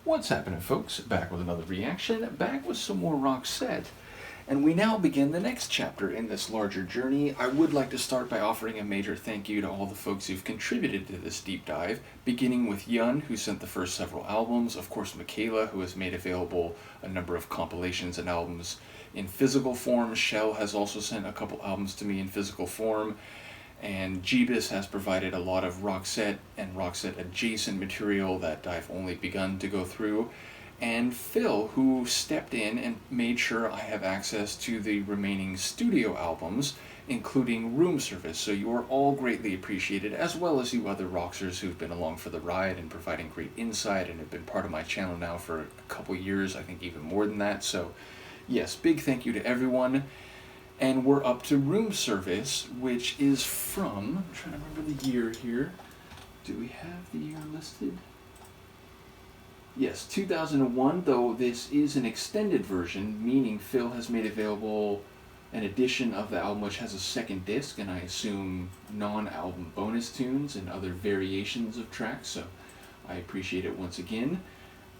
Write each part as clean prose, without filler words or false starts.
What's happening, folks? Back with another reaction, back with some more Roxette. And we now begin the next chapter in this larger journey. I would like to start by offering a major thank you to all the folks who've contributed to this deep dive, beginning with Yun, who sent the first several albums, of course Michaela, who has made available a number of compilations and albums in physical form. Shell has also sent a couple albums to me in physical form, and Jeebus has provided a lot of Roxette and Roxette adjacent material that I've only begun to go through, and Phil, who stepped in and made sure I have access to the remaining studio albums, including room service. So you are all greatly appreciated, as well as you other Roxers who've been along for the ride and providing great insight and have been part of my channel now for a couple years, I think even more than that. So yes, big thank you to everyone. And we're up to room service, which is from, I'm trying to remember the year here. Do we have the year listed? Yes, 2001, though this is an extended version, meaning Phil has made available an edition of the album which has a second disc, and I assume non-album bonus tunes and other variations of tracks, so I appreciate it once again.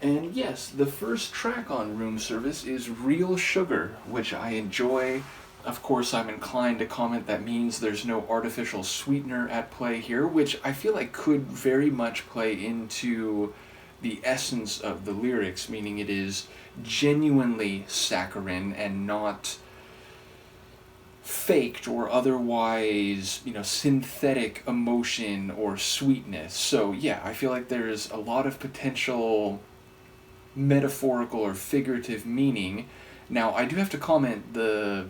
And yes, the first track on Room Service is Real Sugar, which I enjoy. Of course, I'm inclined to comment that means there's no artificial sweetener at play here, which I feel like could very much play into the essence of the lyrics, meaning it is genuinely saccharine and not faked or otherwise, synthetic emotion or sweetness. So yeah, I feel like there's a lot of potential metaphorical or figurative meaning. Now, I do have to comment, the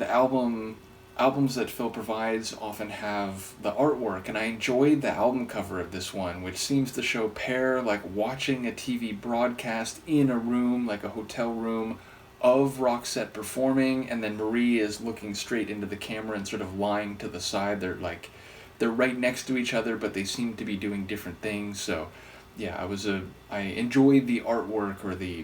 albums that Phil provides often have the artwork, and I enjoyed the album cover of this one, which seems to show Pear like watching a TV broadcast in a room, like a hotel room, of Roxette performing, and then Marie is looking straight into the camera and sort of lying to the side. They're right next to each other, but they seem to be doing different things. So yeah, I enjoyed the artwork or the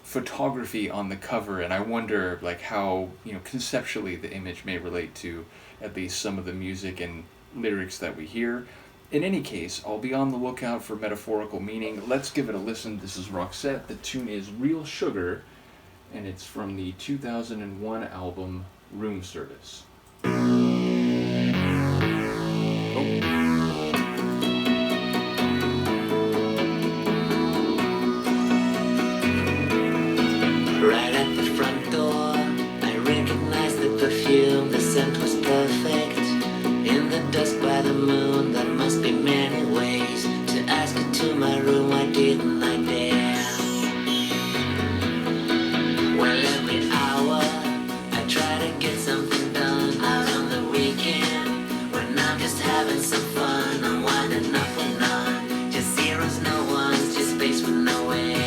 photography on the cover, and I wonder how conceptually the image may relate to at least some of the music and lyrics that we hear. In any case, I'll be on the lookout for metaphorical meaning. Let's give it a listen. This is Roxette. The tune is Real Sugar, and it's from the 2001 album Room Service. Right at the front door, I recognized the perfume. The scent was perfect. In the dusk by the moon, there must be many ways to ask her to my room. Why didn't I dare? Well, every hour I try to get something done. Out on the weekend, when I'm just having some fun, I'm winding up with none. Just zeros, no ones, just space with nowhere.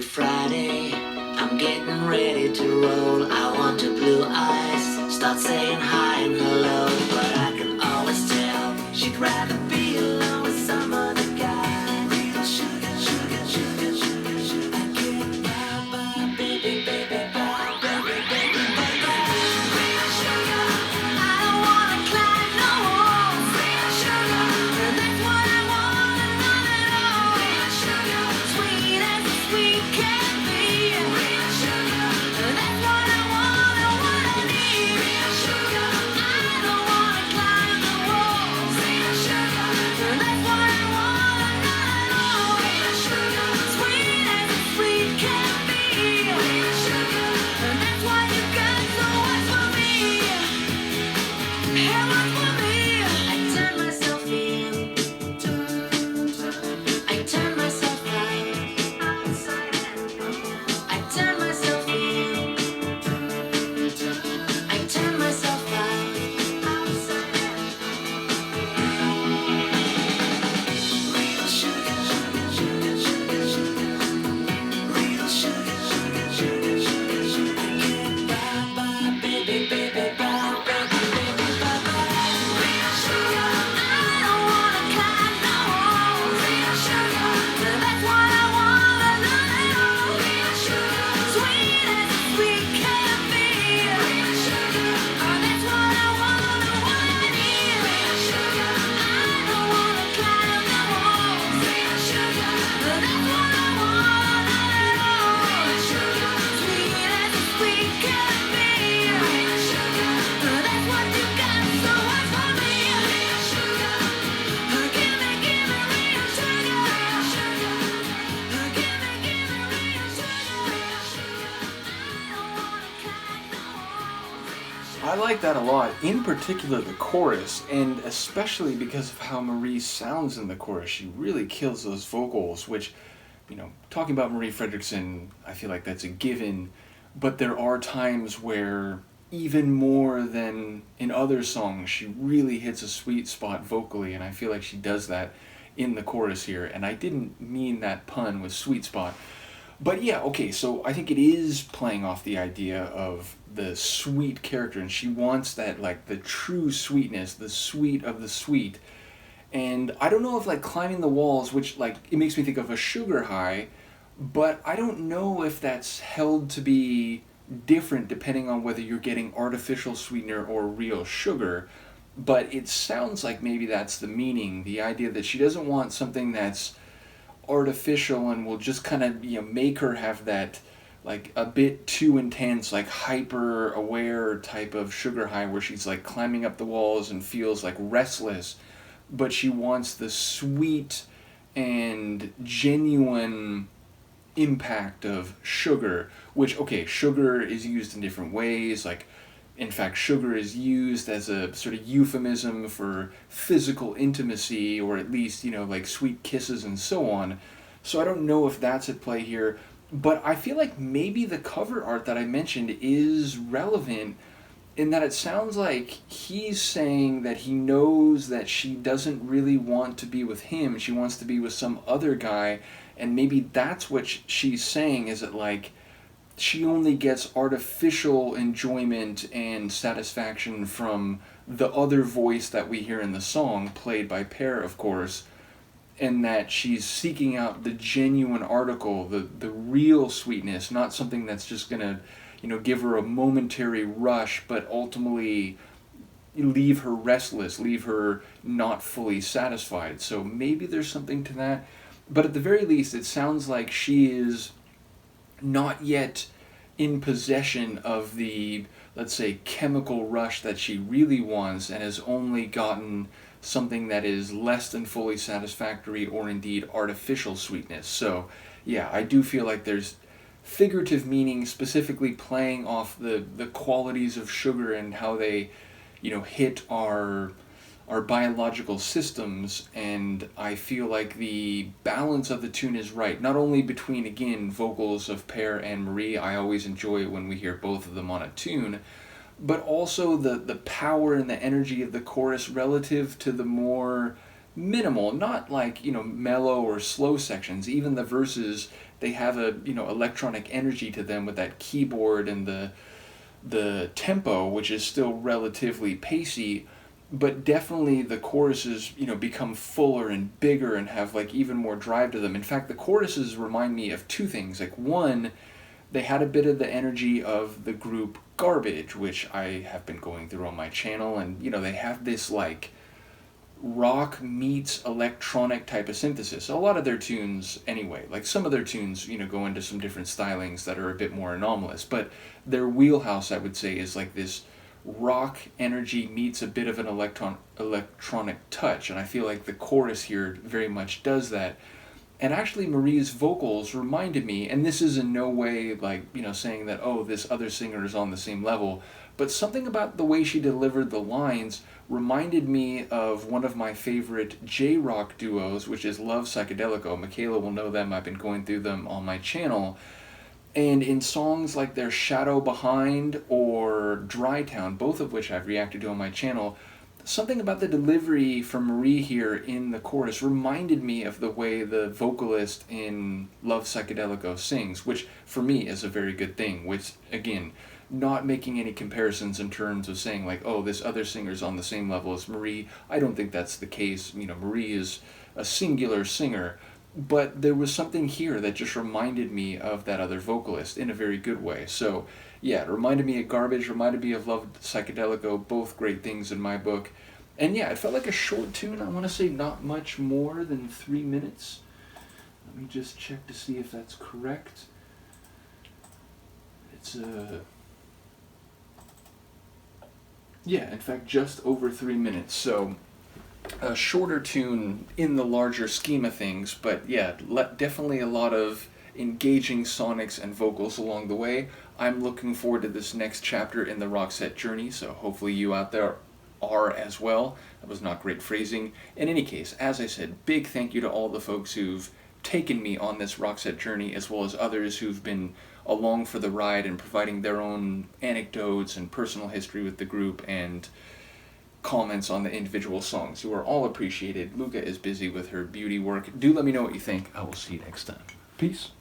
Friday, I'm getting ready to roll. I want her blue eyes, start saying hi and hello, but I can always tell she'd rather be alone with some other guy. Real sugar, sugar, sugar, sugar, sugar. I get bye, baby, baby, bye, baby, baby, baby. Real sugar, I don't wanna climb no walls. Real sugar, that's what I want, not at all. Real sugar, sweet as the sweet can be. Real sugar, that's what I want, what I need. Real sugar, I don't wanna climb the walls. Real sugar. I like that a lot, in particular the chorus, and especially because of how Marie sounds in the chorus. She really kills those vocals, which, talking about Marie Fredriksson, I feel like that's a given, but there are times where, even more than in other songs, she really hits a sweet spot vocally, and I feel like she does that in the chorus here, and I didn't mean that pun with sweet spot. But yeah, okay, so I think it is playing off the idea of the sweet character, and she wants that, like, the true sweetness, the sweet of the sweet. And I don't know if, like, climbing the walls, which, like, it makes me think of a sugar high, but I don't know if that's held to be different depending on whether you're getting artificial sweetener or real sugar. But it sounds like maybe that's the meaning, the idea that she doesn't want something that's artificial and will just kind of make her have that, like, a bit too intense, like hyper aware type of sugar high where she's like climbing up the walls and feels like restless, but she wants the sweet and genuine impact of sugar, which, okay, sugar is used in different ways. Like, in fact, sugar is used as a sort of euphemism for physical intimacy, or at least, like sweet kisses and so on. So I don't know if that's at play here, but I feel like maybe the cover art that I mentioned is relevant in that it sounds like he's saying that he knows that she doesn't really want to be with him. She wants to be with some other guy, and maybe that's what she's saying, is that, like, she only gets artificial enjoyment and satisfaction from the other voice that we hear in the song, played by Per, of course, and that she's seeking out the genuine article, the real sweetness, not something that's just gonna, give her a momentary rush, but ultimately leave her restless, leave her not fully satisfied. So maybe there's something to that. But at the very least, it sounds like she is not yet in possession of the, let's say, chemical rush that she really wants, and has only gotten something that is less than fully satisfactory, or indeed artificial sweetness. So yeah, I do feel like there's figurative meaning, specifically playing off the qualities of sugar and how they, hit our biological systems, and I feel like the balance of the tune is right. Not only between, again, vocals of Per and Marie, I always enjoy it when we hear both of them on a tune, but also the power and the energy of the chorus relative to the more minimal, not like, mellow or slow sections. Even the verses, they have a, electronic energy to them with that keyboard and the tempo, which is still relatively pacey, but definitely the choruses, become fuller and bigger and have, like, even more drive to them. In fact, the choruses remind me of two things. Like, one, they had a bit of the energy of the group Garbage, which I have been going through on my channel, and, they have this, like, rock meets electronic type of synthesis. A lot of their tunes, anyway, like some of their tunes, go into some different stylings that are a bit more anomalous, but their wheelhouse, I would say, is like this rock energy meets a bit of an electronic touch, and I feel like the chorus here very much does that. And actually, Marie's vocals reminded me, and this is in no way like, saying that, oh, this other singer is on the same level, but something about the way she delivered the lines reminded me of one of my favorite J-rock duos, which is Love Psychedelico. Michaela will know them, I've been going through them on my channel. And in songs like their Shadow Behind or Dry Town, both of which I've reacted to on my channel, something about the delivery from Marie here in the chorus reminded me of the way the vocalist in Love Psychedelico sings, which for me is a very good thing, which, again, not making any comparisons in terms of saying like, oh, this other singer's on the same level as Marie. I don't think that's the case. Marie is a singular singer, but there was something here that just reminded me of that other vocalist in a very good way. So yeah, it reminded me of Garbage, reminded me of Love Psychedelico, both great things in my book. And yeah, it felt like a short tune. I want to say not much more than 3 minutes. Let me just check to see if that's correct. It's yeah, in fact, just over 3 minutes. So a shorter tune in the larger scheme of things, but yeah, definitely a lot of engaging sonics and vocals along the way. I'm looking forward to this next chapter in the Roxette journey, so hopefully you out there are as well. That was not great phrasing. In any case, as I said, big thank you to all the folks who've taken me on this Roxette journey, as well as others who've been along for the ride and providing their own anecdotes and personal history with the group and comments on the individual songs. You are all appreciated. Luca is busy with her beauty work. Do let me know what you think. I will see you next time. Peace.